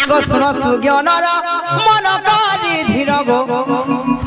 আগো শুনো সুজ্ঞানর মন করি ধীর গো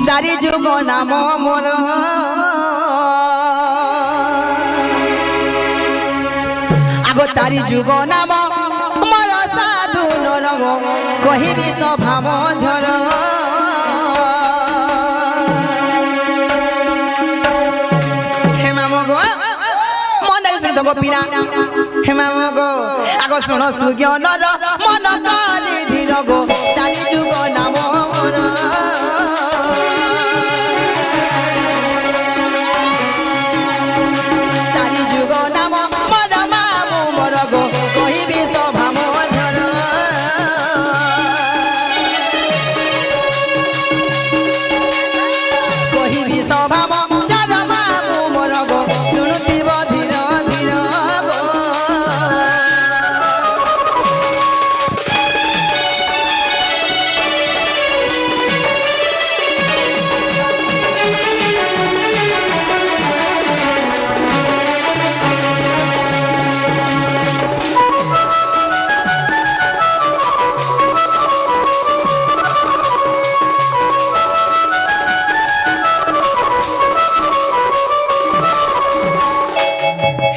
চারি যুগ নাম মোর আগো চারি যুগ নাম মোর সাধু নর গো কহিবি সভা মধুর হেমা মগো মন দেখি দেব পিলা হেমা মগো আগো শুনো সুজ্ঞানর মন করি ধীর গো চারি যুগ নাম মোর চারি যুগ নাম মোর মামু মোর গো কহিবি সভা মধুর কহিবি সভা মধুর মামু মোর গো শুনুথিব ধীর ধীর গো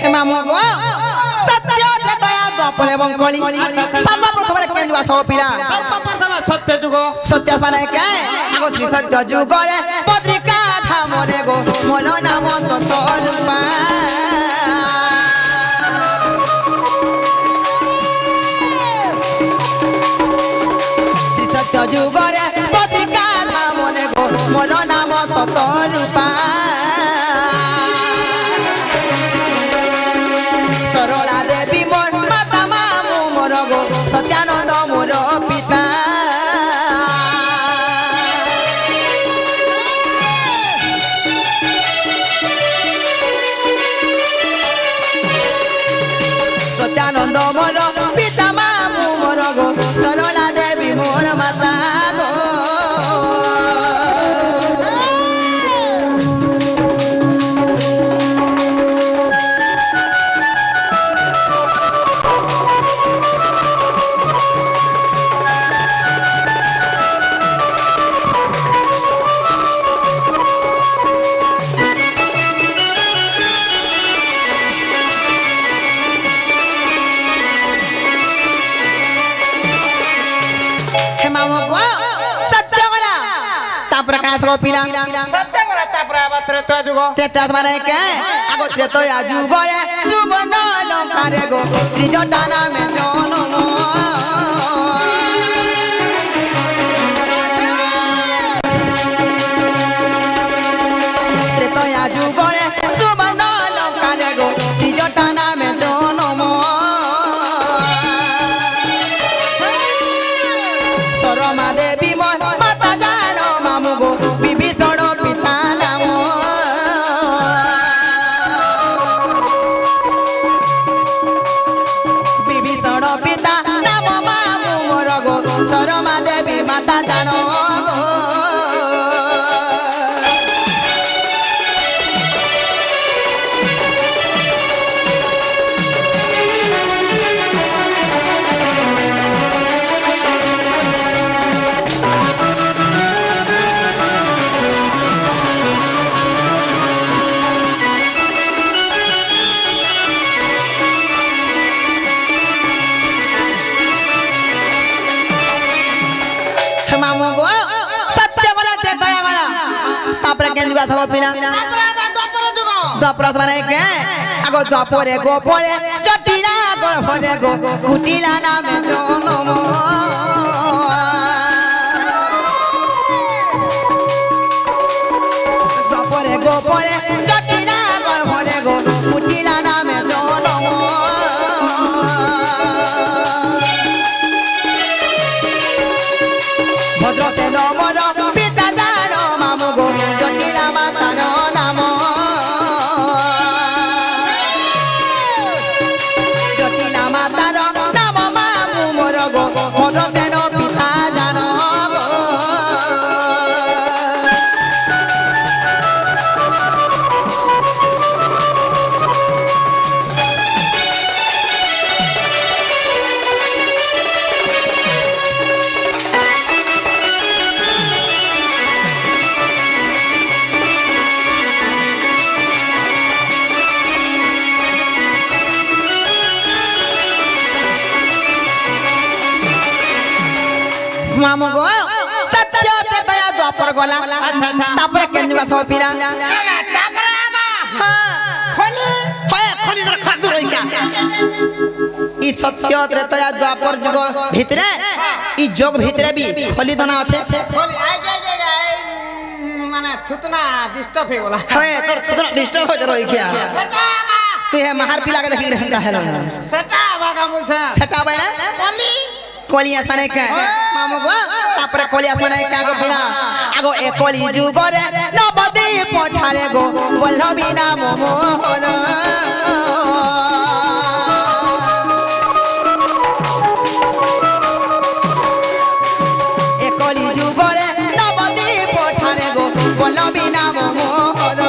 হেমা মগো সত্য দয়া দ্বাপর এবং কলি সর্বপ্রথমে কেন্দুয়া সহ পিলা সর্বপ্রথম সত্য যুগ সত্য মানে কে আগো শ্রী সত্য যুগরে পত্রিকা ধামরে গো মোর নাম সত্য রূপা শ্রী সত্য যুগরে পত্রিকা ধামরে গো মোর নাম সত্য রূপা সরলা দেবী মোর মাতা মামু মোর গো সত্যানন্দ মোর পিতা সত্যানন্দ মোর পিতা মামু মোর গো সরলা দেবী মোর মাতা গো হেমা মগো সত্য গলা তারপরে কাজ সব পিলা সত্য করা তারপরে আবার ত্রেতা যুগ ত্রেতা মানে কে আগো ত্রেতয়া যুগরে সুবর্ণ লঙ্কারে গো ত্রিজটা নামে জনম ত্রেতয়া যুগরে সুবর্ণ লঙ্কারে গো ত্রিজটা নামে জনম সরমা দেবী মোর মাতা জানো মামু গো বিভীষণ পিতা নাম বিভীষণ পিতা নাম মামু মোর গো সরমা দেবী মাতা জানো গো মামু গো সত্য গলা ত্রেতয়া গলা তারপরে কেন্দুয়া সব পিলা তারপরে আবার দ্বাপর যুগ দ্বাপর মানে কে আগো দ্বাপরে গোপরে জটিলা গর্ভরে গো কুটিলা নামে জনম দ্বাপরে গোপরে জটিলা গর্ভরে গো কুটিলা নামে জনম ভদ্রসেন মোর পিতা জানো মামু গো জটিলা মাতার নাম জটিলা মাতার নাম মামু মোর গো ভদ্রসেন পিতা জানো গো मामो गो सत्य त्रेता द्वापर गला अच्छा अच्छा तापर केन जुगा सब पिला तापर आबा हां खोली होय खोली दर खादु रही क्या ई सत्य त्रेता द्वापर जुग भितरे ई जोग भितरे भी खोली दना আছে खोली आइ माने थुतना डिस्टर्ब हे बोला होय तोर थुतना डिस्टर्ब हो रही क्या सेटा आबा तू हे महार पिला के देखि रहता है सेटा आबा का बोलछा सेटा बे खोली कोलिया माने के मामो गो तापर कोलिया माने का गो बिना आगो ए कोली जुग रे नबदी पठारे गो बल्लभी नाम मोहन ए कोली जुग रे नबदी पठारे गो बल्लभी नाम मोहन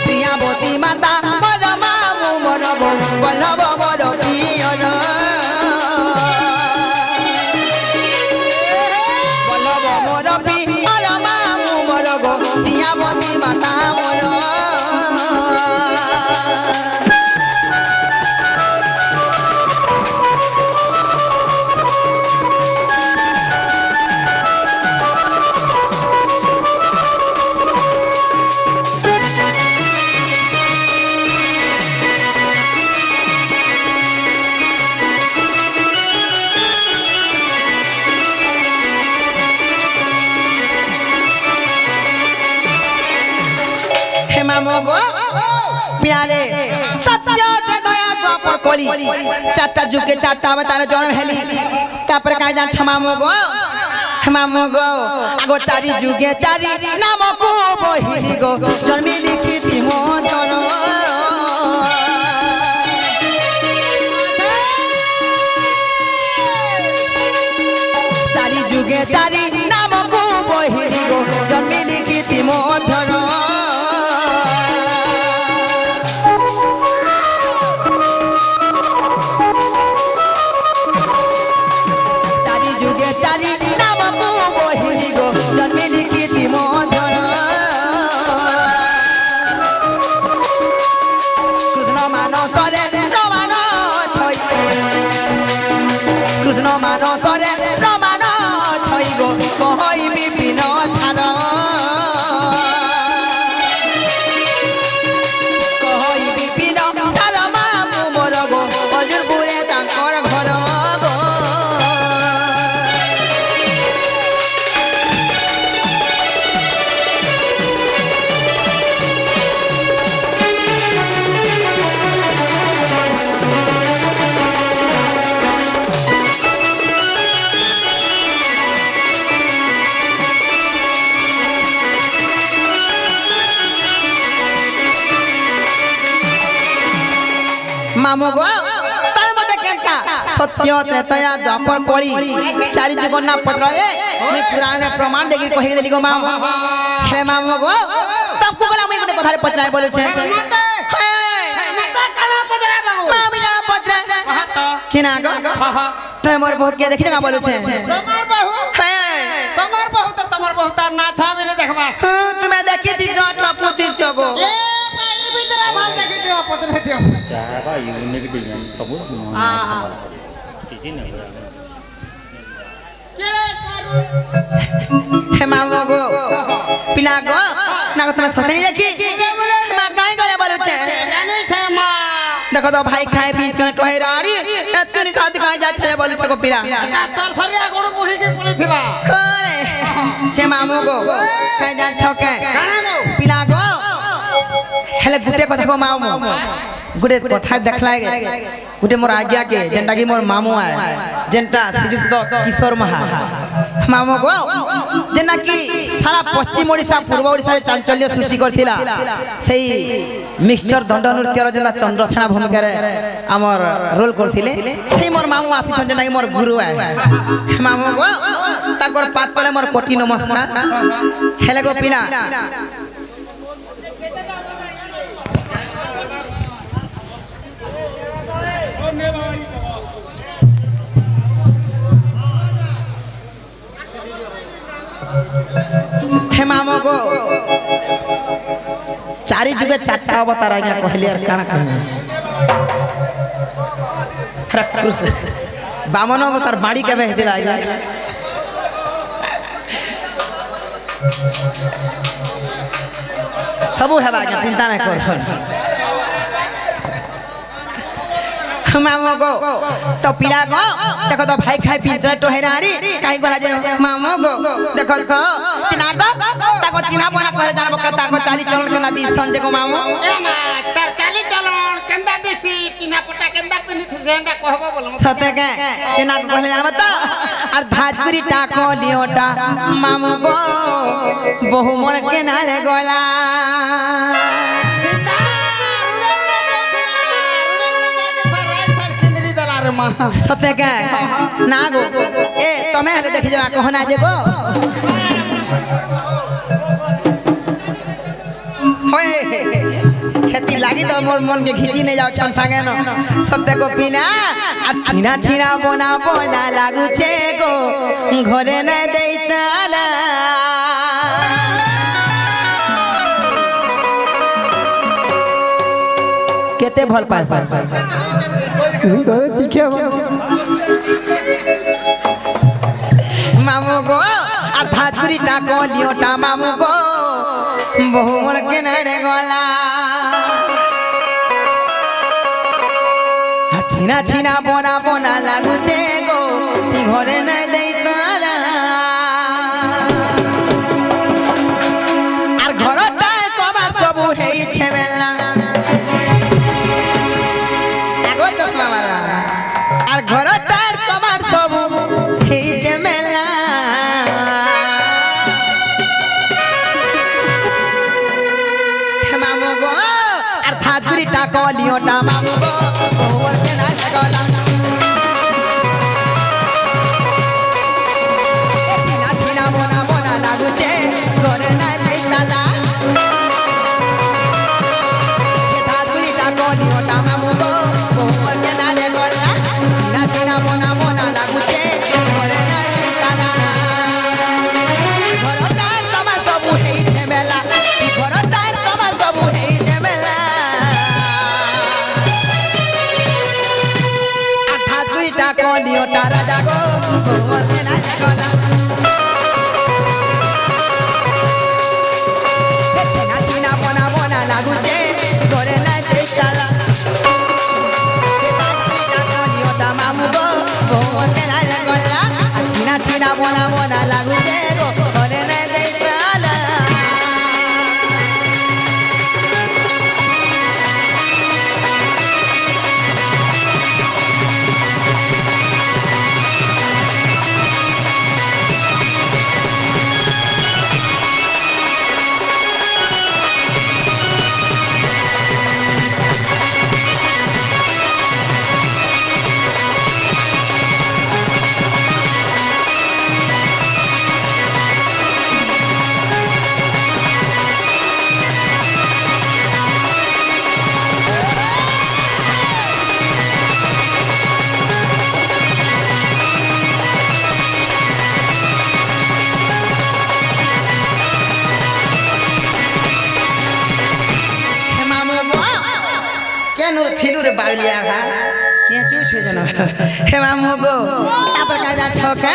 प्रियावती माता मोर मामू मोर बल्लभ मोर प्रियन बल्लभ मोर मोर मामू मोर गो प्रियावती माता मोर हे मामो गो प्यारे सत्य दया द्वापर कोली चारटा जुगे चारटा अवतार जन्म हेली तापर का जान छमामो गो हे मामो गो आगो चारी जुगे चारी नाम को बहिली गो जन्मी लिखिति मोचन चारी जुगे चारी नाम को बहिली गो जन्मी लिखिति मोचन चारी नाम को बहिली गो जन्मी लिखिति मोधन कृष्ण मानसरे रमान छई कृष्ण मानसरे रमान छई गो कहई विपिन छाड़ कहई विपिन छाड़ मामू मोर गो अजुरपुरे तांकर घर गो मामो गो तय मते केनका सत्य त्रेता द्वापर कोली चारि जुगना पचराए मैं पुराण में प्रमाण देखि कहि देली गो मामो हे मामो गो तब को गला मैं कोठे कथा पचराए बोले छे मता कला पदरा बाबू मामी जाना पचराए चिना गो तय मोर बहुत के देखि जगह बोले छे तमार बहु त ना छा मेरे देखबा तुम्हें देखि दी जट पुती सगो ए भाई भीतर भाल देखि दियो पदरा दियो चाहबा यूनिक डिजाइन सब किसी नहीं के रे करू हे मामो गो पिला गो ना को तुम्हें सोते नहीं देखी मां काहे गले बोले छे जाने छे मां देखो तो भाई खाए पी चले टोहेरारी एतनी शादी काहे जा छे बोले छको पिला तोर सरिया गोड़ मुही के पले थिबा करे छे मामो गो काहे जा छके काना गो पिला गो हेले गुटे को देखो मामो गुटे कथा देखलाय गुटे मोर आज्ञा के जेंटा की मोर मामू आए जेंटा श्रीयुक्त किशोर महा मामो गो जेना कि सारा पश्चिम ओडिसा पूर्व ओडिसा रे चांचल्य सृष्टि करथिला सेही मिक्सचर दंड नृत्य रो जेना चंद्रसेना भूमिका रे हमर रोल करथिले सेही मोर मामू आसी छन जेना कि मोर गुरु आए मामो गो ताकर पात पले मोर कोटि नमस्कार हेले गो पिला हे मामो गो चारि जुगे चारटा अवतार आज्ञा कहले यार काना कहना हरे कृष्ण बामन तार बाड़ी के बेह दिला सबू है बाजा चिंता नहीं कर मामो को तो पिला को देखो तो भाई खाई पिंजरा तो है रानी कहीं गला जे मामो को देखो तो चिना को ताको चिना बना करे जान बका ताको चाली चलन केना दी संजय को मामो ए मा तार चाली चलन केंदा देसी पिना पटा केंदा पिनी थेंडा कहबो बोल सत्य के चिना को कहले जान बता और धाजपुरी टाको लियोटा मामो को बहु मोर के नारे गोला सत्य के ना गो ए तमे हले देखि जा कहना जेबो होय खेती लागी तो मोर मन के खिची नहीं जाओ छन संगे न सत्य को पीना आ छिना छिना बोना बोना लागु छे गो घरे न देइताला केते भल पासा मामू को धातुरी टाको लियोटा मामू को बहु मोर के नरे गोला छिना छिना बोना बोना लागु छे गो घरे न देइताला আর ঘরটা কবার সবু হেই ছেমেলা আগো চশমা वाला আর ঘরটা কবার সবু হেই ছেমেলা মামু গো আর থাজুরি টাকা লিওটা মামু গো ওর কে না গলা চিনা চিনা মোনা মোনা লাগুছে ঘরে না দেইতালা এ থাজুরি টাকা লিওটা মামু গো ওর কে না গলা চিনা চিনা মোনা মোনা লাগুছে ঘরে না দেইতালা ঘরটা তোমার সবু হেইছে বেলা ঘরটা তোমার সবু হেইছে বেলা টাকা নিও তারা জাগো ঘুমতে না গলা চিনা চিনা বনা বনা লাগুছে ঘরে না দেইতালা টাকা নিও তা মামু গো ঘুমতে না গলা চিনা চিনা বনা বনা লাগুছে ঘরে না দেইতালা नूर थिलूर बालिया है क्या चूस है जना हे मामू गो तापर काजा छके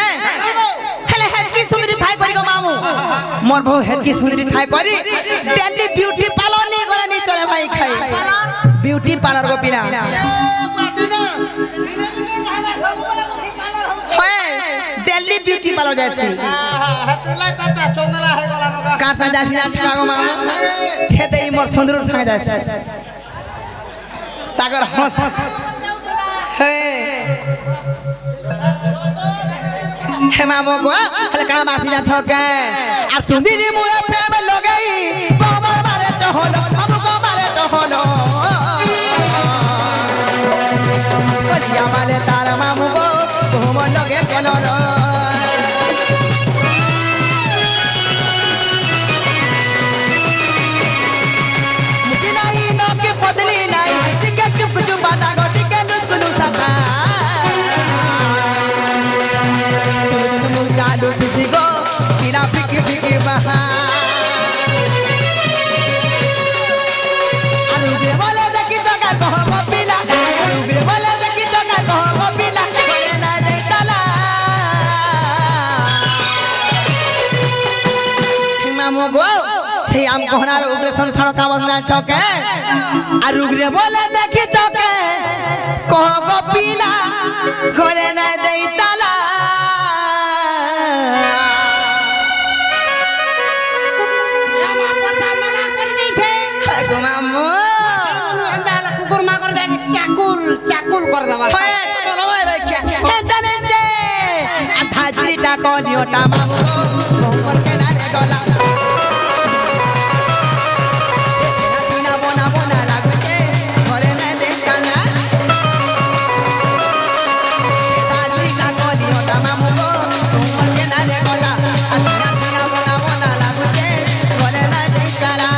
हेले हेड की सुंदरी थाई करी गो मामू मोर बहु हेड की सुंदरी Thai curry Delhi beauty parlour नहीं गला नहीं चले भाई खाई ब्यूटी पार्लर को पिला है दिल्ली ब्यूटी पार्लर जैसी कार सा जैसी ना छका गो मामू हे दे मोर सुंदर संग जैसी तागर हंस हे मामो को हले कणा बासी जा छके आ सुंदरी मुए प्रेम लगई बाबा मारे तो होलो हमको मारे तो होलो कलिया वाले तारा मामू को घूम लगे कलरो मुझे नहीं ना के बदली नहीं चुप चुप बाता गो टिके लुचकुलु सता चुलचुलु चालू खुशी गो पिला फिकी फिकी बहा अरुग्रे बोले देखी तो का कहो पिला अरुग्रे कहना उग्र संसार का बंदा चौके और उग्र बोले देखी चौके कहो गो पीला घरे न दे ताला मामू कुकुर माकर जाके चाकुल चाकुल कर दवा धाजरीटा कलियोटा मामू मोहर के नारे गला चिना बोना बोना लागुचे घरे न दे ताला धाजरीटा कलियोटा मामू मोहर के नारे गला चिना बोना बोना लागुचे घरे न दे ताला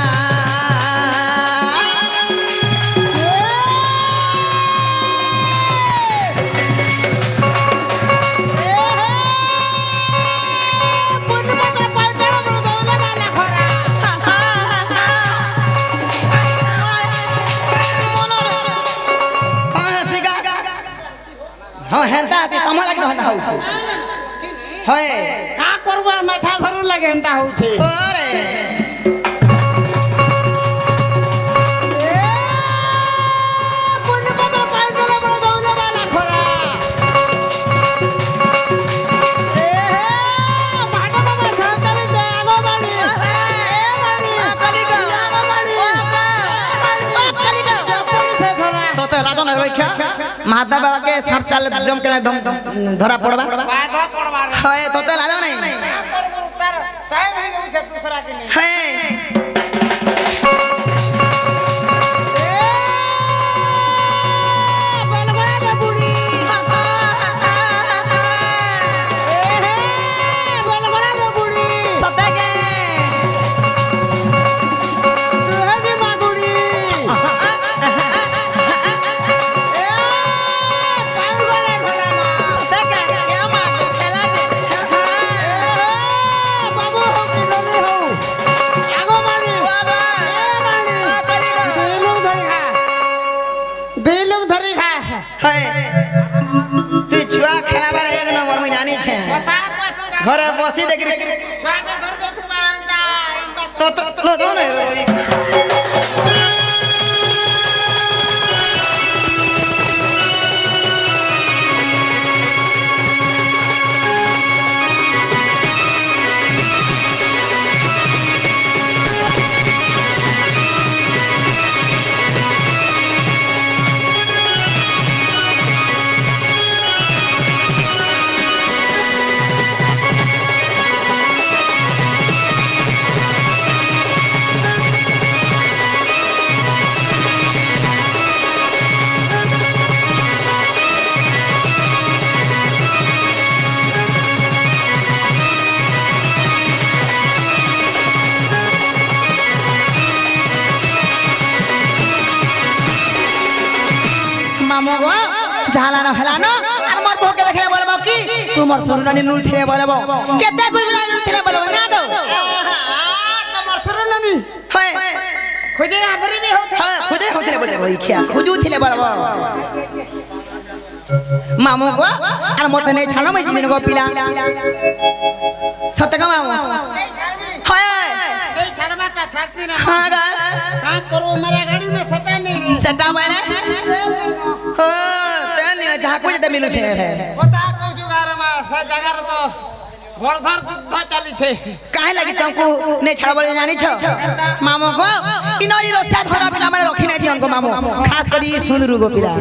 হেন্তা আছে তমা লাগি হেন্তা হউছে হয় কা করব মাছা ধরু লাগে হেন্তা হউছে ওরে महात्मा बाबा के सब चाल जम के एकदम धरा पड़बा बाधा पड़बा है तोते लाजो नहीं करबो उतार टाइम है गई दूसरा के नहीं है बलगरा के बुड़ी बलगरा के बुड़ी सते के तुहरी मागुड़ी सते के क्या मां खेला दे बाबू हो कि नहीं हो आगो मारी बाबा दे लोग धरी खा है तू छुआ खेला बार एक नंबर में जानी छे बता पैसो घरे बसी देख रे छुआ के घर के तू अंडा तो दो नहीं मामू गो झालानो हेलानो আর মোর বউকে দেখে বলবো কি তোমার সুরনানি নুর থিরে বলবো কেতে গুলগুলাই নুর থিরে বলবো না গো তোমার সুরনানি হয় খুঁজে আবরি भी होते হ্যাঁ খুঁজে হতে বলবো ইখিয়া খুঁজু থিরে বলবো মামু গো আর মতে নেই ছানো মই জিমিন গো পিলা সত্য গো মামু नहीं छाड़नी হয় नहीं छाड़बाटा छाड़ती ना হ্যাঁ গো काम करो मेरा गाड़ी में सटा नहीं है সেটা বলে ও তেনে যাহা কই যেতে মিলু ছে बता कहू जुगार में से जगह तो घरधर युद्ध चली छे काहे लगी तुमको नहीं छाड़ बोले जानी छो मामू को इनोरी रोसा थोड़ा पिला मारे रखी नहीं थी उनको मामू खास करी सुंदरू गो पिला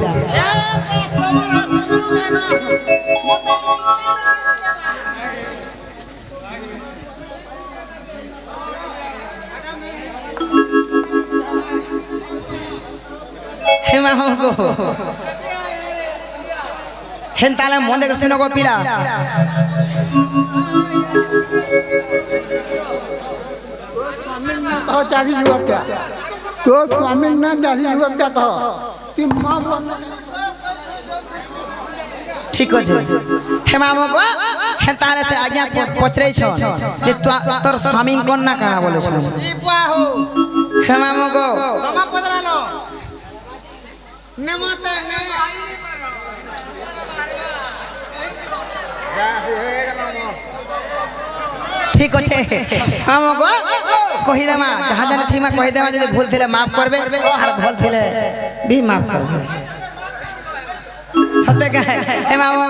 हे मामू को हेंताले मोंदे कर सिनो को पिला तो चारी युवक क्या तो स्वामी ना चारी युवक क्या तो तीन माँ ठीक আছে हे मामू को हेंताले से आज्ञा पचरे छो जे तोर स्वामी कोन ना काना बोले छो दीपा हो हे मामू को तमा पदरालो नमते ने ঠিক আছে মামু को কহিদেমা যাহা জানে থিমা কহিদেমা যদি ভুল থিলে মাফ করবে আর ভুল থিলে भी माफ कर दे सत्य कहे हे मामा